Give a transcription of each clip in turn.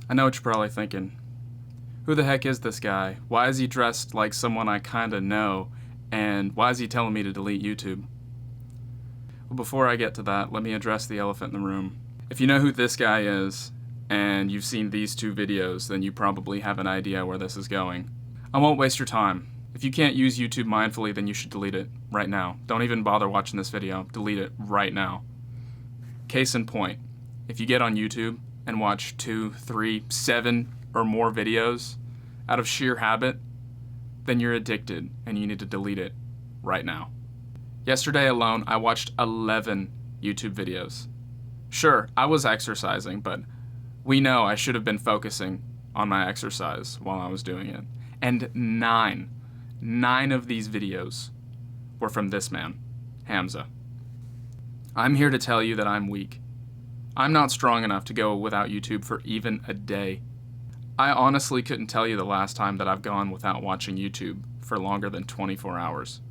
I know what you're probably thinking. Who the heck is this guy? Why is he dressed like someone I kinda know? And why is he telling me to delete YouTube? Well, before I get to that, let me address the elephant in the room. If you know who this guy is, and you've seen these two videos, then you probably have an idea where this is going. I won't waste your time. If you can't use YouTube mindfully, then you should delete it right now. Don't even bother watching this video. Delete it right now. Case in point, if you get on YouTube and watch 2, 3, 7 or more videos out of sheer habit, then you're addicted and you need to delete it right now. Yesterday alone, I watched 11 YouTube videos. Sure, I was exercising, but we know I should have been focusing on my exercise while I was doing it. And nine of these videos were from this man, Hamza. I'm here to tell you that I'm weak. I'm not strong enough to go without YouTube for even a day. I honestly couldn't tell you the last time that I've gone without watching YouTube for longer than 24 hours.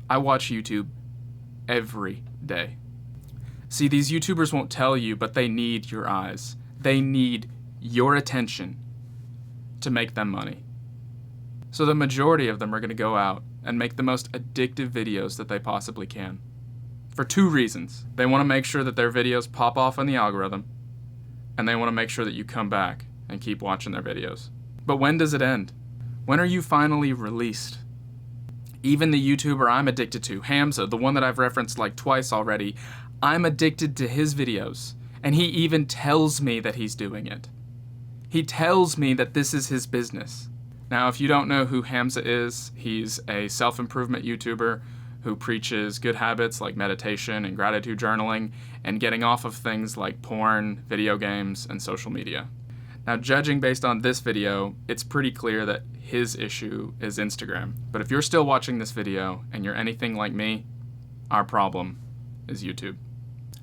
I watch YouTube every day. See, these YouTubers won't tell you, but they need your eyes. They need your attention to make them money. So the majority of them are going to go out and make the most addictive videos that they possibly can. For 2 reasons. They want to make sure that their videos pop off on the algorithm, and they want to make sure that you come back and keep watching their videos. But when does it end? When are you finally released? Even the YouTuber I'm addicted to, Hamza, the one that I've referenced like twice already, I'm addicted to his videos, and he even tells me that he's doing it. He tells me that this is his business. Now, if you don't know who Hamza is, he's a self-improvement YouTuber who preaches good habits like meditation and gratitude journaling and getting off of things like porn, video games, and social media. Now, judging based on this video, it's pretty clear that his issue is Instagram. But if you're still watching this video and you're anything like me, our problem is YouTube.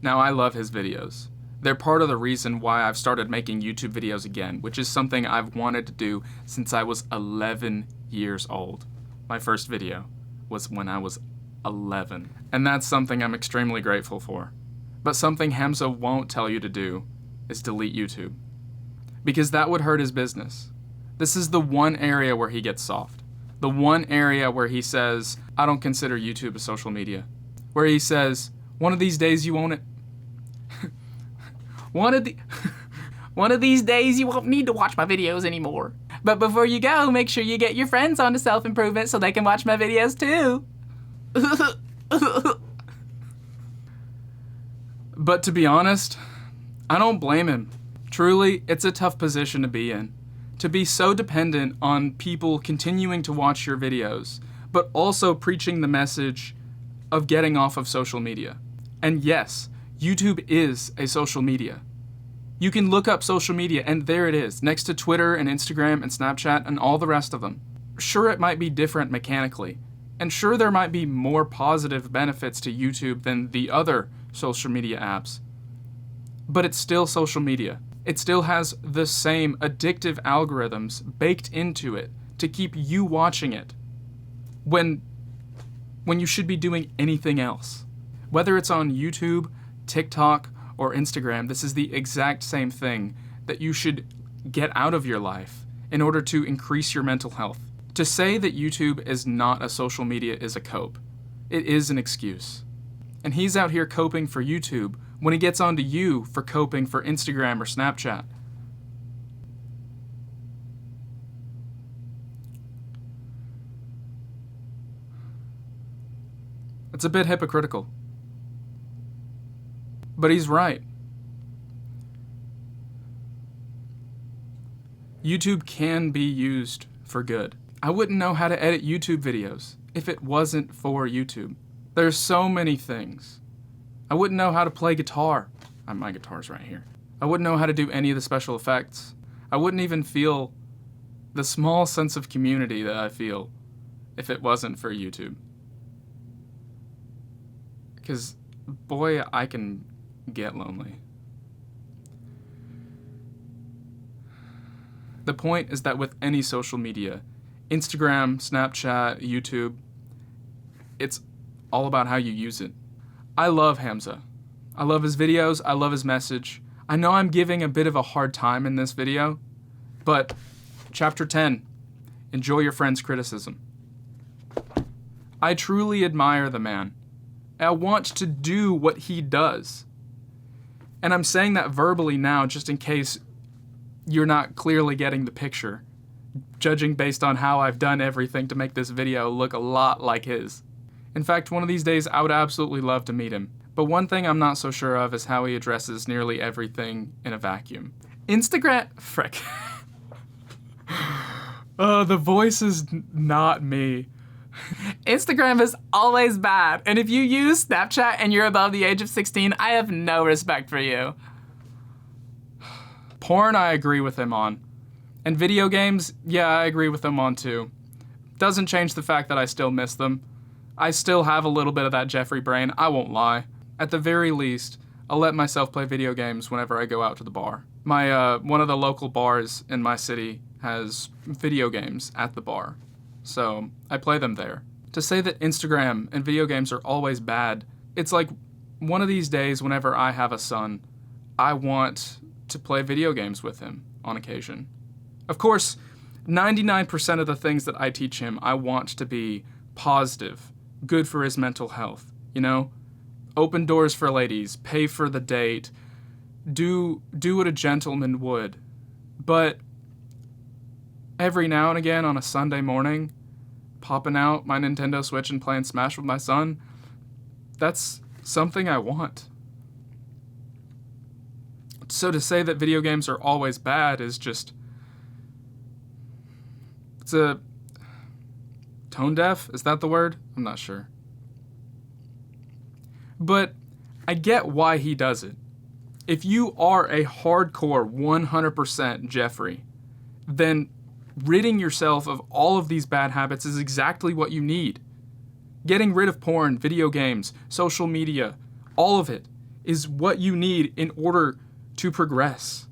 Now, I love his videos. They're part of the reason why I've started making YouTube videos again, which is something I've wanted to do since I was 11 years old. My first video was when I was 11. And that's something I'm extremely grateful for. But something Hamza won't tell you to do is delete YouTube, because that would hurt his business. This is the one area where he gets soft. The one area where he says, I don't consider YouTube a social media. Where he says, one of these days you won't... One of these days you won't need to watch my videos anymore. But before you go, make sure you get your friends onto self-improvement so they can watch my videos too. But to be honest, I don't blame him. Truly, it's a tough position to be in. To be so dependent on people continuing to watch your videos, but also preaching the message of getting off of social media. And yes, YouTube is a social media. You can look up social media and there it is, next to Twitter and Instagram and Snapchat and all the rest of them. Sure, it might be different mechanically, and sure there might be more positive benefits to YouTube than the other social media apps, but it's still social media. It still has the same addictive algorithms baked into it to keep you watching it when you should be doing anything else. Whether it's on YouTube, TikTok, or Instagram, this is the exact same thing that you should get out of your life in order to increase your mental health. To say that YouTube is not a social media is a cope. It is an excuse. And he's out here coping for YouTube when he gets onto you for coping for Instagram or Snapchat. It's a bit hypocritical. But he's right. YouTube can be used for good. I wouldn't know how to edit YouTube videos if it wasn't for YouTube. There's so many things. I wouldn't know how to play guitar. My guitar's right here. I wouldn't know how to do any of the special effects. I wouldn't even feel the small sense of community that I feel if it wasn't for YouTube. Because, boy, I can get lonely. The point is that with any social media, Instagram, Snapchat, YouTube, it's all about how you use it. I love Hamza. I love his videos. I love his message. I know I'm giving a bit of a hard time in this video, but Chapter 10, enjoy your friend's criticism. I truly admire the man. I want to do what he does. And I'm saying that verbally now just in case you're not clearly getting the picture, judging based on how I've done everything to make this video look a lot like his. In fact, one of these days I would absolutely love to meet him. But one thing I'm not so sure of is how he addresses nearly everything in a vacuum. Frick. The voice is not me. Instagram is always bad, and if you use Snapchat and you're above the age of 16, I have no respect for you. Porn, I agree with him on. And video games, yeah, I agree with him on too. Doesn't change the fact that I still miss them. I still have a little bit of that Jeffrey brain, I won't lie. At the very least, I'll let myself play video games whenever I go out to the bar. One of the local bars in my city has video games at the bar, so I play them there. To say that Instagram and video games are always bad, it's like one of these days whenever I have a son, I want to play video games with him on occasion. Of course, 99% of the things that I teach him, I want to be positive, good for his mental health, you know? Open doors for ladies, pay for the date, do what a gentleman would. But every now and again on a Sunday morning, popping out my Nintendo Switch and playing Smash with my son, that's something I want. So to say that video games are always bad is just... It's a... Tone deaf? Is that the word? I'm not sure. But I get why he does it. If you are a hardcore 100% Jeffrey, then ridding yourself of all of these bad habits is exactly what you need. Getting rid of porn, video games, social media, all of it is what you need in order to progress.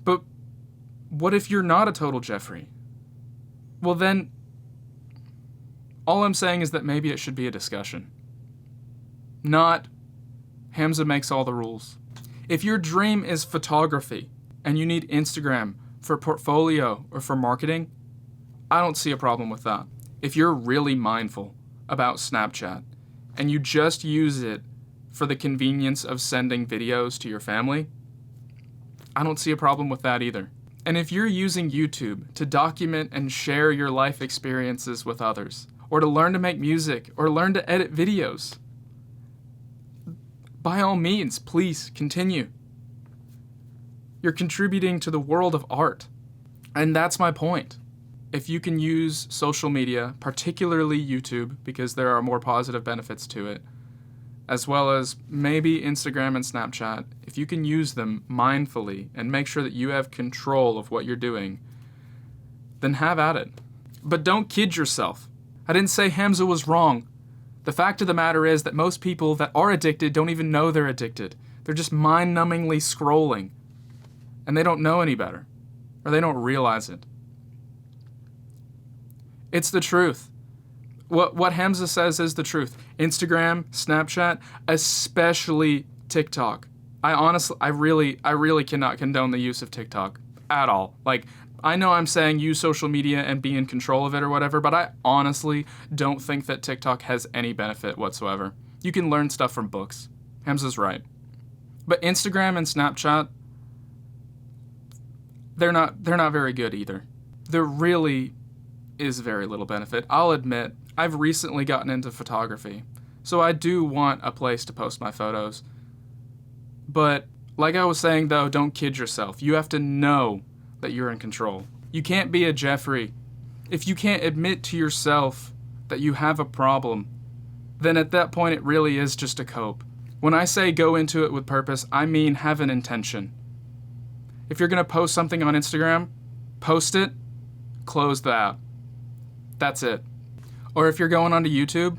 But what if you're not a total Jeffrey? Well then, all I'm saying is that maybe it should be a discussion. Not, Hamza makes all the rules. If your dream is photography and you need Instagram for portfolio or for marketing, I don't see a problem with that. If you're really mindful about Snapchat and you just use it for the convenience of sending videos to your family, I don't see a problem with that either. And if you're using YouTube to document and share your life experiences with others, or to learn to make music, or learn to edit videos, by all means, please continue. You're contributing to the world of art. And that's my point. If you can use social media, particularly YouTube, because there are more positive benefits to it, as well as maybe Instagram and Snapchat, if you can use them mindfully and make sure that you have control of what you're doing, then have at it. But don't kid yourself. I didn't say Hamza was wrong. The fact of the matter is that most people that are addicted don't even know they're addicted. They're just mind-numbingly scrolling. And they don't know any better. Or they don't realize it. It's the truth. What Hamza says is the truth. Instagram, Snapchat, especially TikTok. I really cannot condone the use of TikTok at all. Like, I know I'm saying use social media and be in control of it or whatever, but I honestly don't think that TikTok has any benefit whatsoever. You can learn stuff from books. Hamza's right. But Instagram and Snapchat, they're not very good either. There really is very little benefit. I'll admit, I've recently gotten into photography, so I do want a place to post my photos. But like I was saying though, don't kid yourself. You have to know that you're in control. You can't be a Jeffrey. If you can't admit to yourself that you have a problem, then at that point it really is just a cope. When I say go into it with purpose, I mean have an intention. If you're gonna post something on Instagram, post it, close the app. That's it. Or if you're going onto YouTube,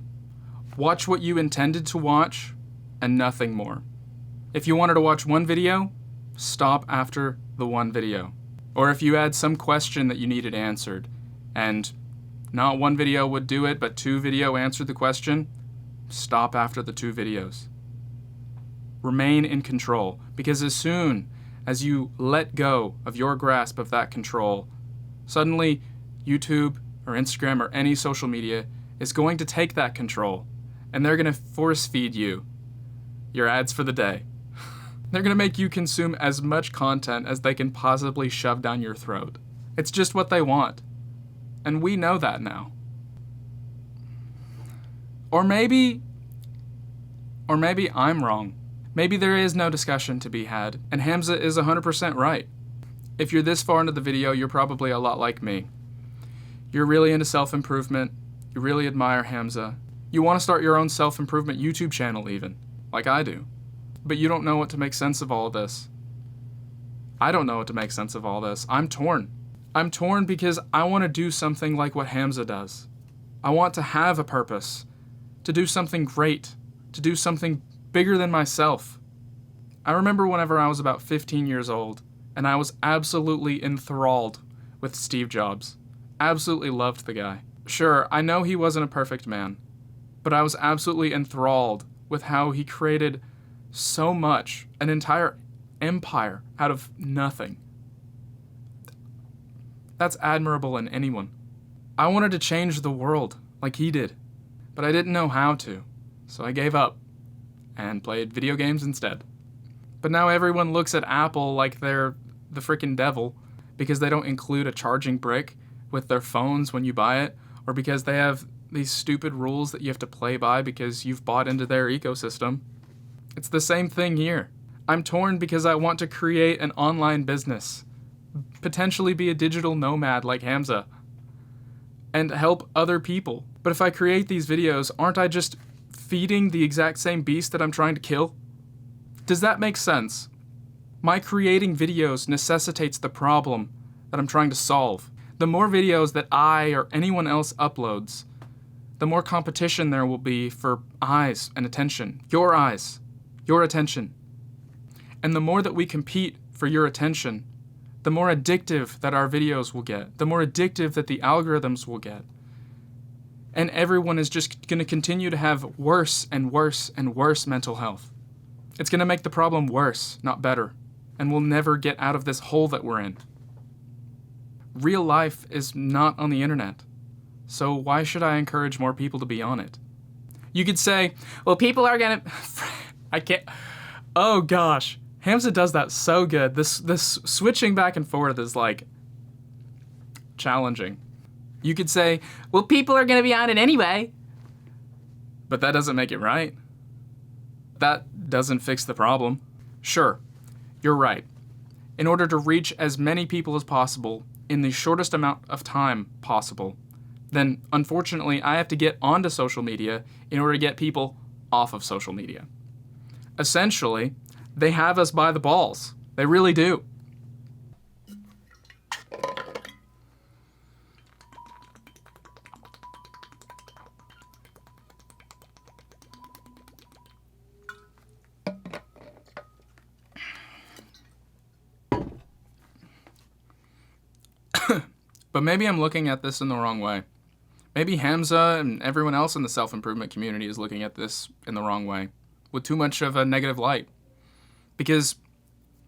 watch what you intended to watch and nothing more. If you wanted to watch one video, stop after the one video. Or if you had some question that you needed answered, and not one video would do it, but 2 videos answered the question, stop after the 2 videos. Remain in control, because as soon as you let go of your grasp of that control, suddenly YouTube or Instagram or any social media is going to take that control, and they're going to force feed you your ads for the day. They're going to make you consume as much content as they can possibly shove down your throat. It's just what they want. And we know that now. Or maybe I'm wrong. Maybe there is no discussion to be had, and Hamza is 100% right. If you're this far into the video, you're probably a lot like me. You're really into self-improvement. You really admire Hamza. You want to start your own self-improvement YouTube channel even, like I do. But you don't know what to make sense of all of this. I don't know what to make sense of all this. I'm torn. I'm torn because I want to do something like what Hamza does. I want to have a purpose, to do something great, to do something bigger than myself. I remember whenever I was about 15 years old, and I was absolutely enthralled with Steve Jobs. Absolutely loved the guy. Sure, I know he wasn't a perfect man, but I was absolutely enthralled with how he created so much, an entire empire out of nothing. That's admirable in anyone. I wanted to change the world like he did, but I didn't know how to, so I gave up and played video games instead. But now everyone looks at Apple like they're the freaking devil because they don't include a charging brick with their phones when you buy it, or because they have these stupid rules that you have to play by because you've bought into their ecosystem. It's the same thing here. I'm torn because I want to create an online business, potentially be a digital nomad like Hamza, and help other people. But if I create these videos, aren't I just feeding the exact same beast that I'm trying to kill? Does that make sense? My creating videos necessitates the problem that I'm trying to solve. The more videos that I or anyone else uploads, the more competition there will be for eyes and attention. Your eyes, your attention. And the more that we compete for your attention, the more addictive that our videos will get, the more addictive that the algorithms will get. And everyone is just going to continue to have worse and worse and worse mental health. It's going to make the problem worse, not better. And we'll never get out of this hole that we're in. Real life is not on the internet. So why should I encourage more people to be on it? You could say, well, people are going to... I can't... Oh, gosh. Hamza does that so good. This switching back and forth is, like, challenging. You could say, well, people are going to be on it anyway. But that doesn't make it right. That doesn't fix the problem. Sure, you're right. In order to reach as many people as possible in the shortest amount of time possible, then unfortunately I have to get onto social media in order to get people off of social media. Essentially, they have us by the balls. They really do. But maybe I'm looking at this in the wrong way. Maybe Hamza and everyone else in the self-improvement community is looking at this in the wrong way, with too much of a negative light. Because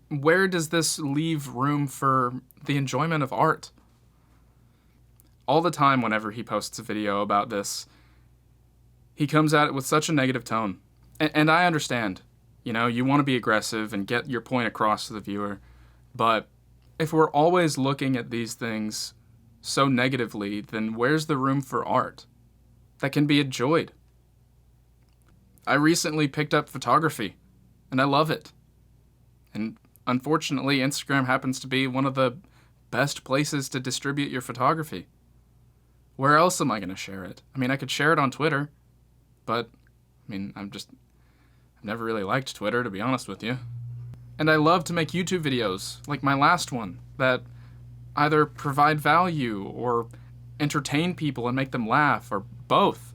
where does this leave room for the enjoyment of art? All the time whenever he posts a video about this, he comes at it with such a negative tone. And I understand, you know, you want to be aggressive and get your point across to the viewer, but if we're always looking at these things so negatively, then where's the room for art that can be enjoyed? I recently picked up photography, and I love it. And unfortunately, Instagram happens to be one of the best places to distribute your photography. Where else am I going to share it? I mean, I could share it on Twitter, but, I mean, I've never really liked Twitter, to be honest with you. And I love to make YouTube videos, like my last one, that either provide value or entertain people and make them laugh, or both.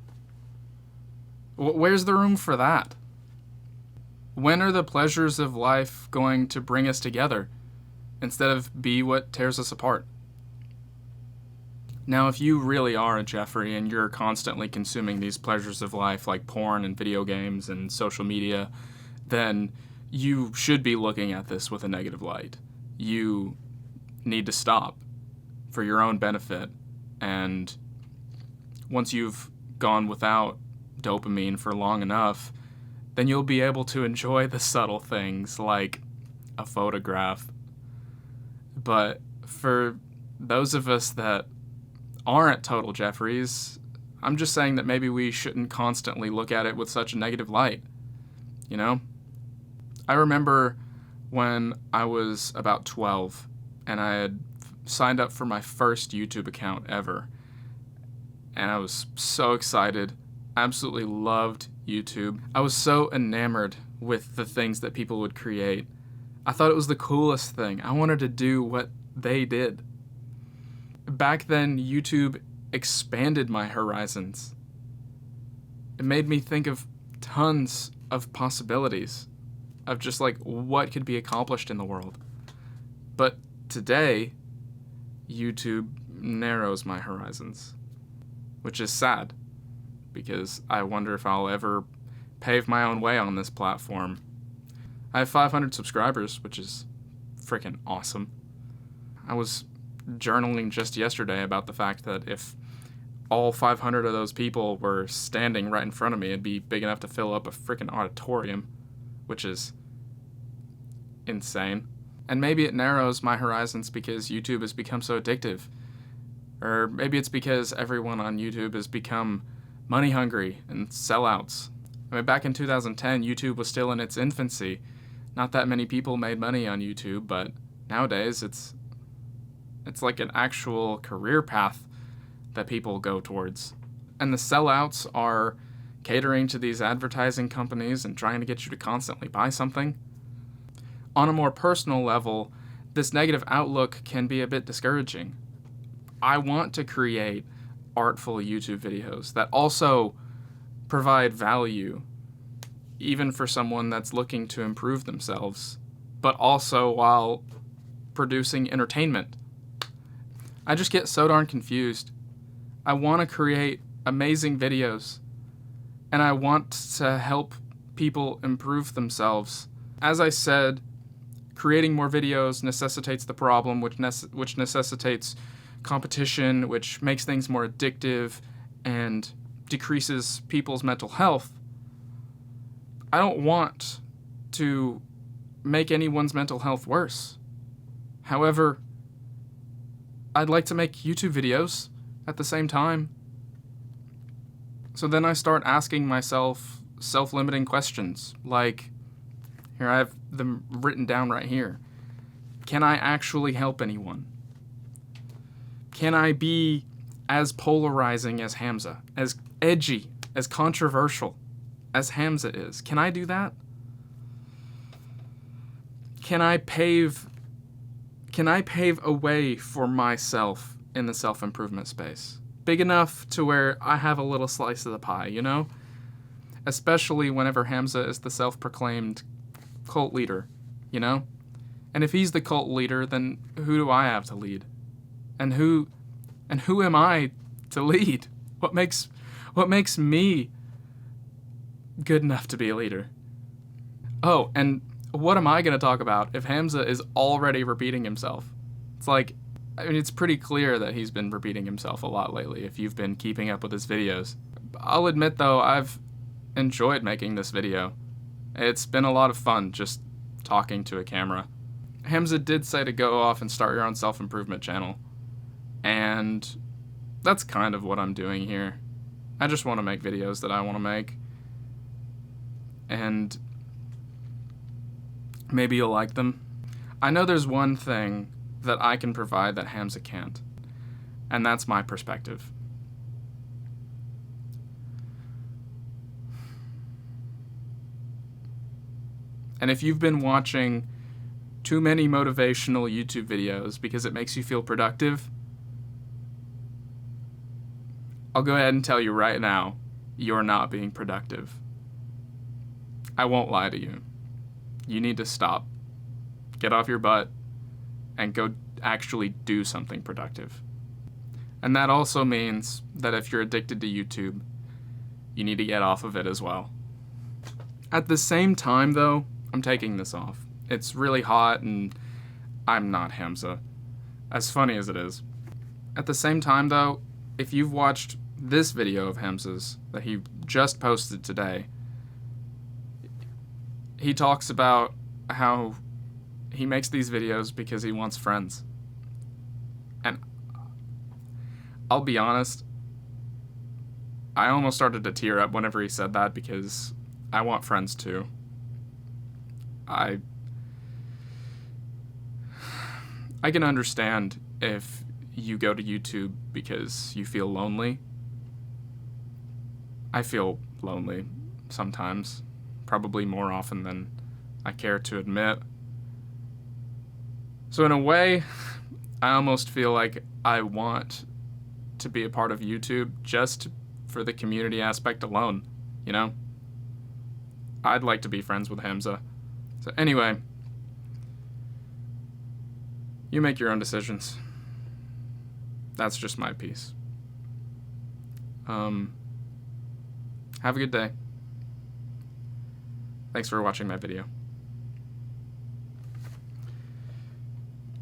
Where's the room for that? When are the pleasures of life going to bring us together instead of be what tears us apart? Now, if you really are a Jeffrey and you're constantly consuming these pleasures of life like porn and video games and social media, then you should be looking at this with a negative light. You need to stop for your own benefit. And once you've gone without dopamine for long enough, then you'll be able to enjoy the subtle things like a photograph. But for those of us that aren't total Jeffreys, I'm just saying that maybe we shouldn't constantly look at it with such a negative light, you know? I remember when I was about 12 and I had signed up for my first YouTube account ever. And I was so excited. Absolutely loved YouTube. I was so enamored with the things that people would create. I thought it was the coolest thing. I wanted to do what they did. Back then, YouTube expanded my horizons. It made me think of tons of possibilities of just like what could be accomplished in the world. But today, YouTube narrows my horizons, which is sad because I wonder if I'll ever pave my own way on this platform. I have 500 subscribers, which is freaking awesome. I was journaling just yesterday about the fact that if all 500 of those people were standing right in front of me, it'd be big enough to fill up a freaking auditorium, which is insane. And maybe it narrows my horizons because YouTube has become so addictive. Or maybe it's because everyone on YouTube has become money hungry and sellouts. I mean, back in 2010, YouTube was still in its infancy. Not that many people made money on YouTube, but nowadays it's like an actual career path that people go towards. And the sellouts are catering to these advertising companies and trying to get you to constantly buy something. On a more personal level, this negative outlook can be a bit discouraging. I want to create artful YouTube videos that also provide value, even for someone that's looking to improve themselves, but also while producing entertainment. I just get so darn confused. I want to create amazing videos, and I want to help people improve themselves. As I said, creating more videos necessitates the problem, which necessitates competition, which makes things more addictive and decreases people's mental health. I don't want to make anyone's mental health worse. However, I'd like to make YouTube videos at the same time. So then I start asking myself self-limiting questions, like, here I have them written down right here. Can I actually help anyone? Can I be as polarizing as Hamza, as edgy, as controversial as Hamza is? Can I do that? Can I pave a way for myself in the self-improvement space? Big enough to where I have a little slice of the pie, you know? Especially whenever Hamza is the self-proclaimed cult leader, you know? And if he's the cult leader, then who do I have to lead? And who am I to lead? What makes me good enough to be a leader? Oh, and what am I going to talk about if Hamza is already repeating himself? It's like, I mean, it's pretty clear that he's been repeating himself a lot lately if you've been keeping up with his videos. I'll admit, though, I've enjoyed making this video. It's been a lot of fun just talking to a camera. Hamza did say to go off and start your own self-improvement channel. And that's kind of what I'm doing here. I just want to make videos that I want to make. And maybe you'll like them. I know there's one thing that I can provide that Hamza can't, and that's my perspective. And if you've been watching too many motivational YouTube videos because it makes you feel productive, I'll go ahead and tell you right now, you're not being productive. I won't lie to you. You need to stop. Get off your butt and go actually do something productive. And that also means that if you're addicted to YouTube, you need to get off of it as well. At the same time, though, I'm taking this off. It's really hot, and I'm not Hamza. As funny as it is. At the same time, though, if you've watched this video of Hamza's that he just posted today, he talks about how he makes these videos because he wants friends. And I'll be honest, I almost started to tear up whenever he said that because I want friends too. I can understand if you go to YouTube because you feel lonely. I feel lonely sometimes, probably more often than I care to admit. So in a way, I almost feel like I want to be a part of YouTube just for the community aspect alone, you know? I'd like to be friends with Hamza. So anyway, you make your own decisions. That's just my piece. Have a good day. Thanks for watching my video.